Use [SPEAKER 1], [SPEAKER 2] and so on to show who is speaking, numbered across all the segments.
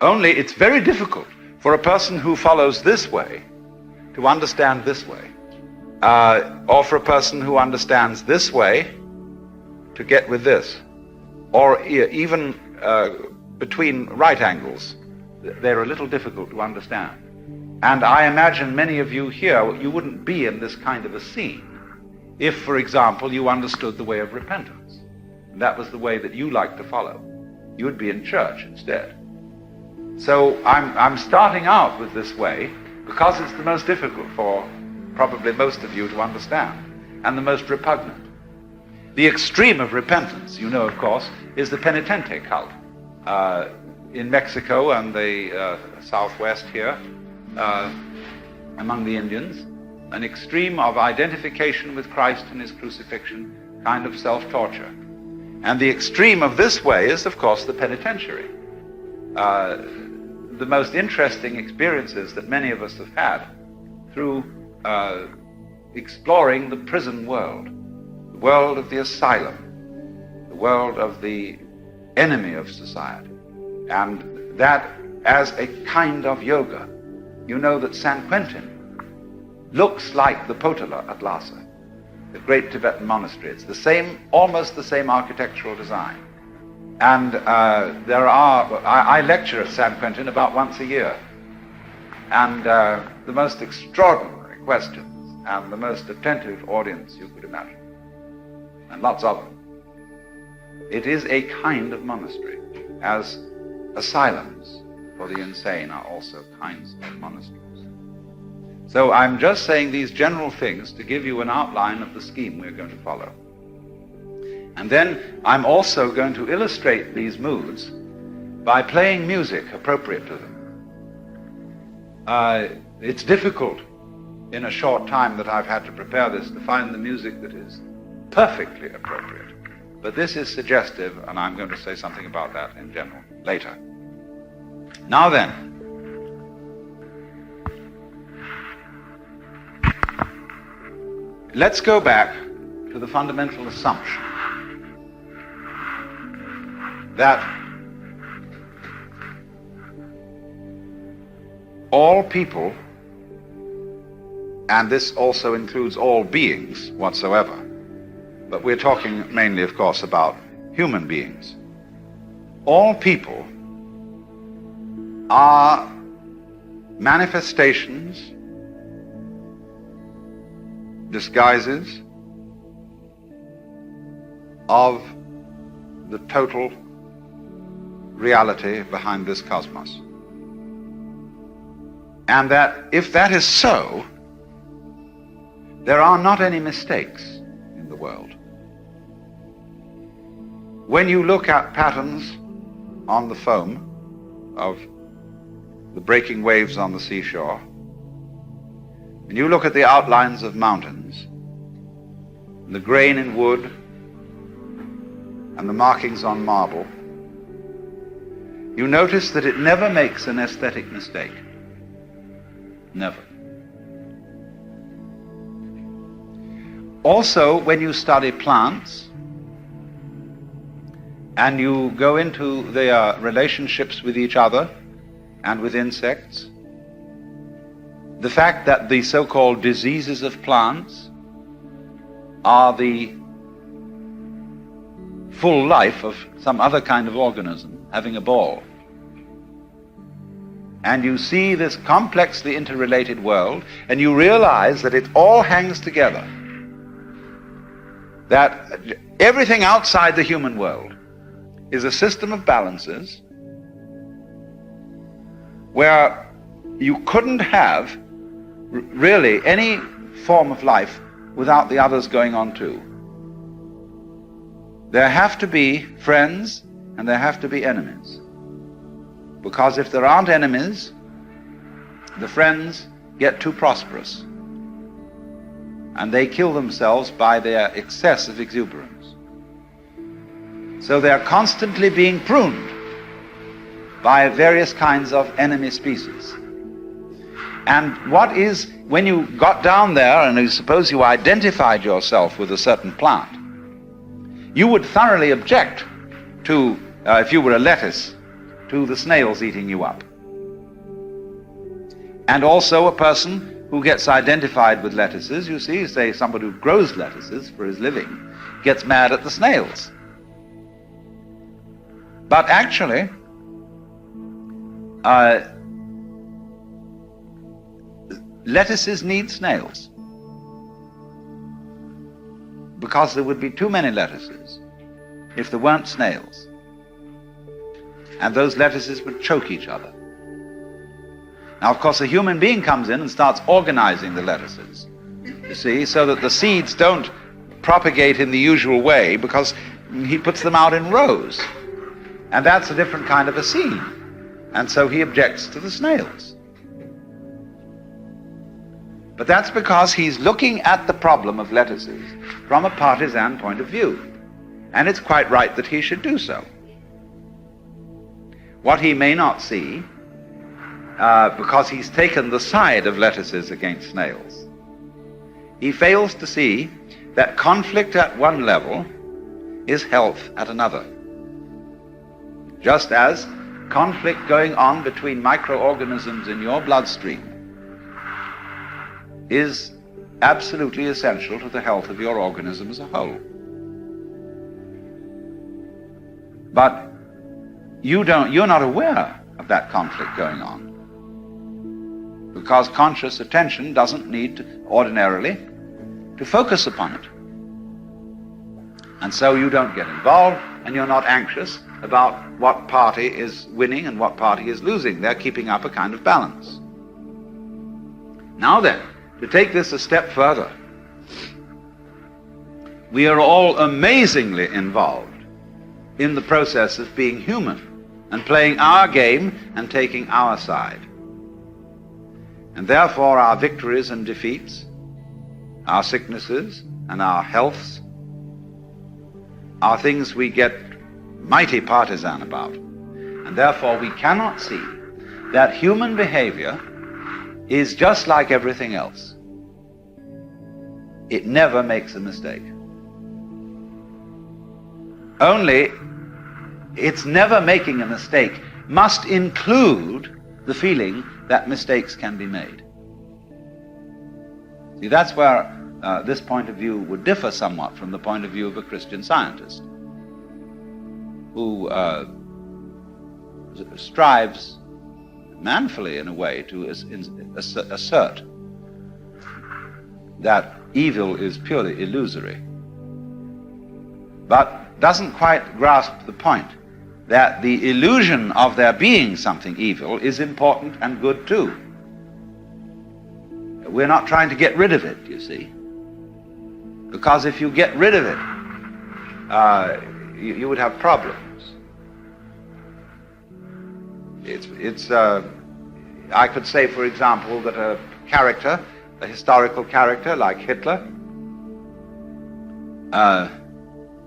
[SPEAKER 1] Only it's very difficult for a person who follows this way to understand this way, or for a person who understands this way to get with this, or even between right angles. They're a little difficult to understand. And I imagine many of you here, you wouldn't be in this kind of a scene if, for example, you understood the way of repentance. And that was the way that you like to follow. You would be in church instead. So I'm starting out with this way because it's the most difficult for probably most of you to understand, and the most repugnant. The extreme of repentance, you know, of course, is the penitente cult. In Mexico and the southwest here, among the Indians, an extreme of identification with Christ and his crucifixion, kind of self-torture. And the extreme of this way is, of course, the penitentiary. The most interesting experiences that many of us have had through exploring the prison world, the world of the asylum, the world of the enemy of society, and that as a kind of yoga. You know that San Quentin looks like the Potala at Lhasa, the great Tibetan monastery. It's the same, almost the same architectural design. And I lecture at San Quentin about once a year. And the most extraordinary questions and the most attentive audience you could imagine. And lots of them. It is a kind of monastery, as asylums for the insane are also kinds of monasteries. So I'm just saying these general things to give you an outline of the scheme we're going to follow. And then I'm also going to illustrate these moods by playing music appropriate to them. It's difficult in a short time that I've had to prepare this to find the music that is perfectly appropriate. But this is suggestive, and I'm going to say something about that in general later. Now then, let's go back to the fundamental assumption that all people, and this also includes all beings whatsoever, but we're talking mainly, of course, about human beings. All people are manifestations, disguises of the total reality behind this cosmos. And that if that is so, there are not any mistakes in the world. When you look at patterns on the foam of the breaking waves on the seashore, and you look at the outlines of mountains, and the grain in wood, and the markings on marble, you notice that it never makes an aesthetic mistake. Never. Also, when you study plants, and you go into their relationships with each other and with insects, the fact that the so-called diseases of plants are the full life of some other kind of organism having a ball. And you see this complexly interrelated world, and you realize that it all hangs together. That everything outside the human world is a system of balances where you couldn't have really any form of life without the others going on too. There have to be friends and there have to be enemies. Because if there aren't enemies, the friends get too prosperous and they kill themselves by their excess of exuberance. So they're constantly being pruned by various kinds of enemy species. And what is, when you got down there and you suppose you identified yourself with a certain plant, you would thoroughly object to, if you were a lettuce, to the snails eating you up. And also a person who gets identified with lettuces, you see, say somebody who grows lettuces for his living, gets mad at the snails. But actually, lettuces need snails, because there would be too many lettuces if there weren't snails, and those lettuces would choke each other. Now, of course, a human being comes in and starts organizing the lettuces, you see, so that the seeds don't propagate in the usual way, because he puts them out in rows, and that's a different kind of a scene, and so he objects to the snails. But that's because he's looking at the problem of lettuces from a partisan point of view. And it's quite right that he should do so. What he may not see, because he's taken the side of lettuces against snails, he fails to see that conflict at one level is health at another. Just as conflict going on between microorganisms in your bloodstream is absolutely essential to the health of your organism as a whole. But you're not aware of that conflict going on, because conscious attention doesn't need ordinarily to focus upon it. And so you don't get involved, and you're not anxious about what party is winning and what party is losing. They're keeping up a kind of balance. Now then, to take this a step further, we are all amazingly involved in the process of being human and playing our game and taking our side. And therefore our victories and defeats, our sicknesses and our healths, are things we get mighty partisan about. And therefore we cannot see that human behavior is just like everything else. It never makes a mistake. Only its never making a mistake must include the feeling that mistakes can be made. See, that's where this point of view would differ somewhat from the point of view of a Christian Scientist who strives manfully, in a way, to assert that evil is purely illusory, but doesn't quite grasp the point that the illusion of there being something evil is important and good too. We're not trying to get rid of it, you see, because if you get rid of it, you would have problems. I could say, for example, that a historical character like Hitler,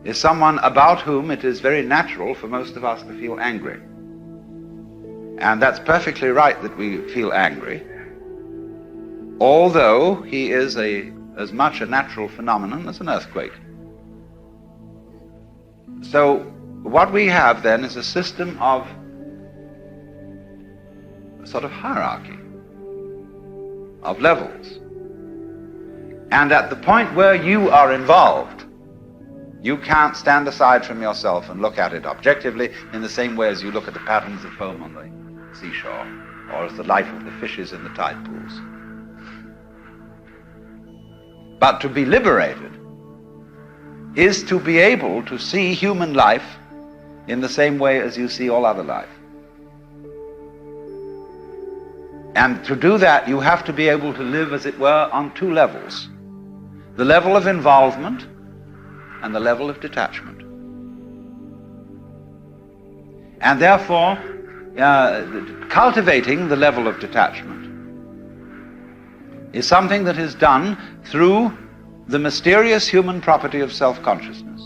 [SPEAKER 1] is someone about whom it is very natural for most of us to feel angry. And that's perfectly right that we feel angry, although he is as much a natural phenomenon as an earthquake. So what we have then is a system of a sort of hierarchy of levels. And at the point where you are involved, you can't stand aside from yourself and look at it objectively in the same way as you look at the patterns of foam on the seashore, or as the life of the fishes in the tide pools. But to be liberated is to be able to see human life in the same way as you see all other life. And to do that, you have to be able to live, as it were, on two levels: the level of involvement and the level of detachment. And therefore, cultivating the level of detachment is something that is done through the mysterious human property of self-consciousness.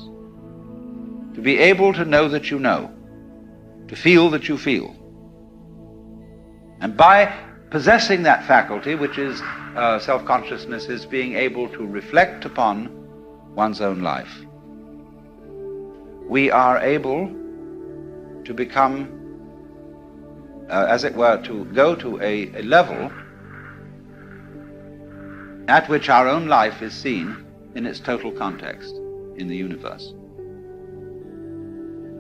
[SPEAKER 1] To be able to know that you know, to feel that you feel. And by possessing that faculty, which is self-consciousness, is being able to reflect upon one's own life. We are able to become, as it were, to go to a level at which our own life is seen in its total context in the universe.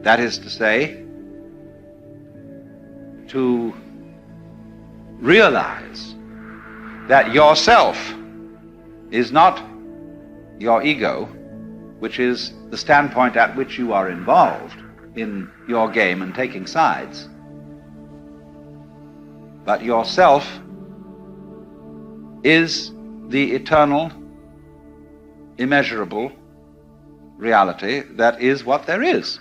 [SPEAKER 1] That is to say, to realize that yourself is not your ego, which is the standpoint at which you are involved in your game and taking sides, but yourself is the eternal, immeasurable reality that is what there is.